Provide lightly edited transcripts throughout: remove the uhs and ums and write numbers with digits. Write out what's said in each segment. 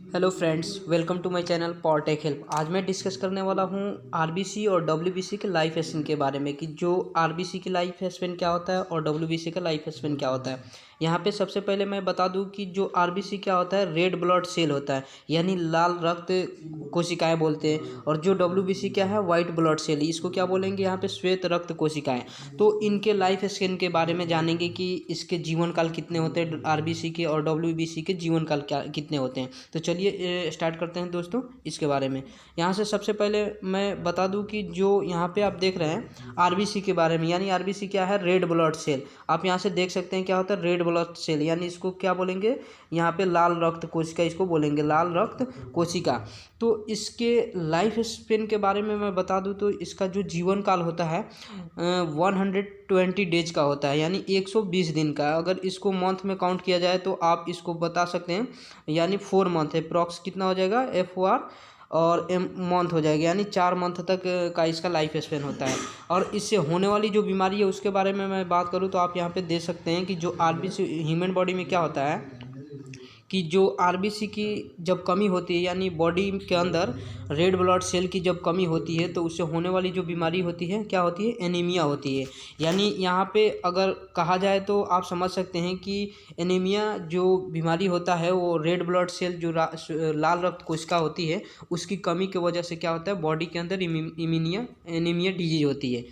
Hello friends, welcome to my channel portech help. आज मैं discuss करने वाला हूँ आरबीसी और डब्ल्यूबीसी के लाइफ स्पेन के बारे में कि जो आरबीसी की लाइफ स्पेन क्या होता है और डब्ल्यूबीसी का लाइफ स्पेन क्या होता है। यहाँ पे सबसे पहले मैं बता दूँ कि जो आरबीसी क्या होता है, रेड ब्लड सेल होता है, यानी लाल रक्त कोशिकाएं बोलते हैं। और जो डब्ल्यूबीसी क्या है, वाइट ब्लड सेल, इसको क्या बोलेंगे यहाँ पे, श्वेत रक्त कोशिकाएं। तो इनके लाइफ स्पेन के बारे में जानेंगे कि इसके जीवन काल कितने होते हैं, आरबीसी के और डब्ल्यूबीसी के जीवन काल क्या कितने होते हैं। तो चलिए स्टार्ट करते हैं दोस्तों इसके बारे में। यहाँ से सबसे पहले मैं बता दूं कि जो यहाँ पे आप देख रहे हैं आरबीसी के बारे में, यानी आरबीसी क्या है, रेड ब्लड सेल। आप यहाँ से देख सकते हैं क्या होता है, रेड ब्लड सेल, यानी इसको क्या बोलेंगे यहाँ पे, लाल रक्त कोशिका, इसको बोलेंगे लाल रक्त कोशिका। तो इसके लाइफ स्पेन के बारे में मैं बता दूं तो इसका जो जीवन काल होता है 120 डेज का होता है, यानी 120 दिन का। अगर इसको मंथ में काउंट किया जाए तो आप इसको बता सकते हैं, यानी 4 मंथ है, अप्रॉक्स कितना हो जाएगा, FOR और एम मंथ हो जाएगा, यानी 4 मंथ तक का इसका लाइफ स्पेन होता है। और इससे होने वाली जो बीमारी है उसके बारे में मैं बात करूँ तो आप यहाँ पे देख सकते हैं कि जो आरबीसी ह्यूमन बॉडी में क्या होता है कि जो आरबीसी की जब कमी होती है, यानी बॉडी के अंदर रेड ब्लड सेल की जब कमी होती है तो उससे होने वाली जो बीमारी होती है क्या होती है, एनीमिया होती है। यानी यहाँ पे अगर कहा जाए तो आप समझ सकते हैं कि एनीमिया जो बीमारी होता है वो रेड ब्लड सेल जो लाल रक्त कोशिका होती है उसकी कमी की वजह से क्या होता है, बॉडी के अंदर एनीमिया डिजीज होती है।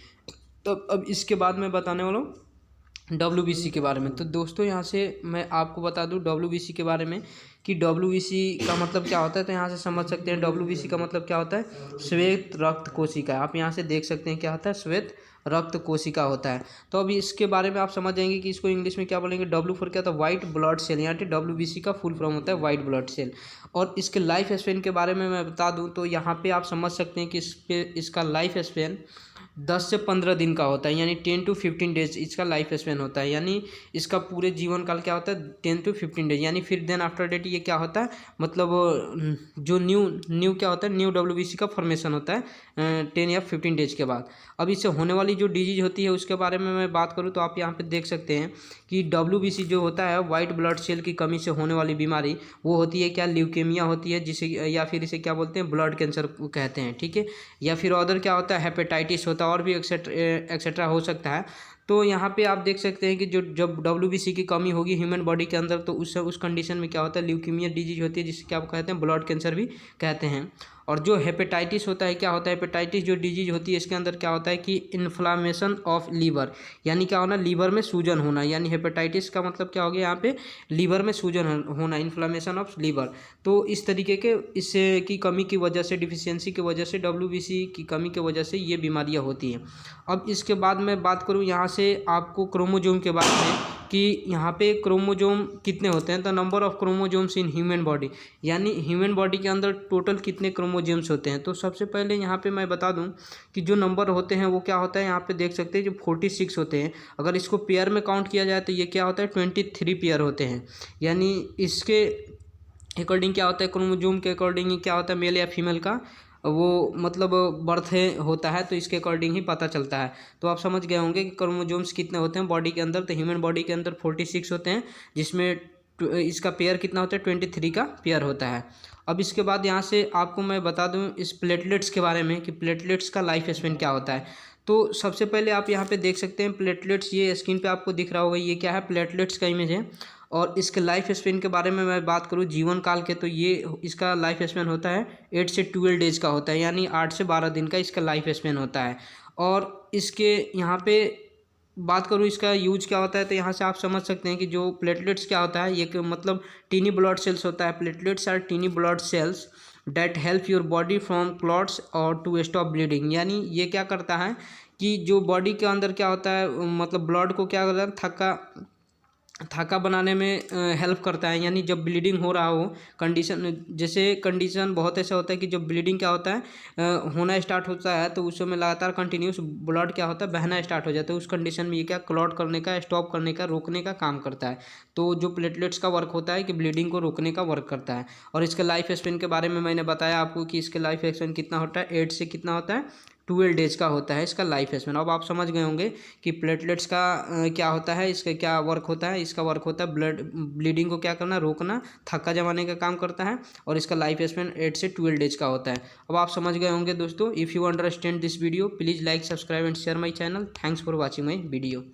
तो अब इसके बाद मैं बताने वाला हूँ डब्ल्यूबीसी के बारे में। तो दोस्तों यहाँ से मैं आपको बता दूं डब्ल्यूबीसी के बारे में कि डब्ल्यूबीसी का मतलब क्या होता है। तो यहाँ से समझ सकते हैं डब्ल्यूबीसी का मतलब क्या होता है, श्वेत रक्त कोशिका। आप यहाँ से देख सकते हैं क्या होता है, श्वेत रक्त कोशिका होता है। तो अभी इसके बारे में आप समझ जाएंगे कि इसको इंग्लिश में क्या बोलेंगे, डब्ल्यू फॉर क्या होता है, वाइट ब्लड सेल, यानी डब्ल्यूबीसी का फुल फॉर्म होता है वाइट ब्लड सेल। और इसके लाइफ स्पेन के बारे में मैं बता दूँ तो यहाँ पर आप समझ सकते हैं कि इसका लाइफ स्पेन 10 से 15 दिन का होता है, यानी 10 to 15 डेज इसका लाइफ स्पेन होता है। यानी इसका पूरे जीवन काल क्या होता है, 10 to 15 डेज। यानी फिर देन आफ्टर डेट ये क्या होता है, मतलब जो न्यू क्या होता है, न्यू डब्ल्यूबीसी का फॉर्मेशन होता है 10 या 15 डेज के बाद। अब इससे होने वाली जो डिजीज होती है उसके बारे में मैं बात करूँ तो आप यहाँ पे देख सकते हैं कि डब्ल्यूबीसी जो होता है, वाइट ब्लड सेल की कमी से होने वाली बीमारी, वो होती है क्या, ल्यूकेमिया होती है, जिसे या फिर इसे क्या बोलते हैं, ब्लड कैंसर कहते हैं, ठीक है। या फिर अदर क्या होता है, हेपेटाइटिस होता है, और भी एक्सेट्रा हो सकता है। तो यहाँ पे आप देख सकते हैं कि जो जब डब्ल्यूबीसी की कमी होगी ह्यूमन बॉडी के अंदर तो उस कंडीशन में क्या होता है, ल्यूकीमिया डिजीज होती है, जिसे क्या कहते हैं, ब्लड कैंसर भी कहते हैं। और जो हेपेटाइटिस होता है, क्या होता है, हेपेटाइटिस जो डिजीज होती है इसके अंदर क्या होता है कि इन्फ्लामेशन ऑफ लीवर, यानी क्या होना, लीवर में सूजन होना। यानी हेपेटाइटिस का मतलब क्या हो गया यहाँ पे, लीवर में सूजन होना, इन्फ्लामेशन ऑफ लीवर। तो इस तरीके के इससे की कमी की वजह से, डिफिशियंसी की वजह से, डब्ल्यूबीसी की कमी की वजह से ये बीमारियाँ होती हैं। अब इसके बाद मैं बात करूँ यहाँ से आपको क्रोमोजोम के बारे में कि यहाँ पे क्रोमोजोम कितने होते हैं। तो number of chromosomes in human body, यानी ह्यूमन बॉडी के अंदर टोटल कितने क्रोमोजोम्स होते हैं। तो सबसे पहले यहाँ पे मैं बता दूँ कि जो नंबर होते हैं वो क्या होता है, यहाँ पे देख सकते हैं जो 46 होते हैं। अगर इसको पेयर में काउंट किया जाए तो ये क्या होता है, 23 पेयर होते हैं। यानी इसके अकॉर्डिंग क्या होता है, क्रोमोजोम के अकॉर्डिंग क्या होता है, मेल या फीमेल का वो मतलब बर्थ होता है, तो इसके अकॉर्डिंग ही पता चलता है। तो आप समझ गए होंगे कि क्रोमोजोम्स कितने होते हैं बॉडी के अंदर। तो ह्यूमन बॉडी के अंदर 46 होते हैं, जिसमें इसका पेयर कितना होता है, 23 का पेयर होता है। अब इसके बाद यहाँ से आपको मैं बता दूँ इस प्लेटलेट्स के बारे में कि प्लेटलेट्स का लाइफ स्पेन क्या होता है। तो सबसे पहले आप यहाँ पे देख सकते हैं प्लेटलेट्स, ये स्क्रीन पे आपको दिख रहा होगा, ये क्या है, प्लेटलेट्स का इमेज है। और इसके लाइफ स्पेन के बारे में मैं बात करूँ जीवन काल के, तो ये इसका लाइफ स्पेन होता है 8 से 12 डेज का होता है, यानी 8 से 12 दिन का इसका लाइफ स्पेन होता है। और इसके यहाँ पे बात करूँ इसका यूज क्या होता है, तो यहाँ से आप समझ सकते हैं कि जो प्लेटलेट्स क्या होता है, ये मतलब टीनी ब्लड सेल्स होता है। Platelets are tiny blood cells that help your body from clots और टू स्टॉप ब्लीडिंग। यानी ये क्या करता है कि जो बॉडी के अंदर क्या होता है, मतलब ब्लड को क्या करता है, थक्का बनाने में हेल्प करता है। यानी जब ब्लीडिंग हो रहा हो कंडीशन, जैसे कंडीशन बहुत ऐसा होता है कि जब ब्लीडिंग क्या होता है होना स्टार्ट होता है तो उस समय लगातार कंटिन्यूस ब्लड क्या होता है, बहना स्टार्ट हो जाता है। उस कंडीशन में ये क्या क्लॉट करने का, स्टॉप करने का, रोकने का काम करता है। तो जो प्लेटलेट्स का वर्क होता है कि ब्लीडिंग को रोकने का वर्क करता है। और इसके लाइफ स्पेन के बारे में मैंने बताया आपको कि इसके लाइफ स्पेन कितना होता है, 8 से कितना होता है, 12 डेज का होता है इसका लाइफ स्पैन। अब आप समझ गए होंगे कि प्लेटलेट्स का क्या होता है, इसका क्या वर्क होता है। इसका वर्क होता है ब्लीडिंग को क्या करना, रोकना, थक्का जमाने का काम करता है, और इसका लाइफ स्पैन 8 से 12 डेज का होता है। अब आप समझ गए होंगे दोस्तों। If you understand this video please like, subscribe and share my channel. Thanks for watching my video.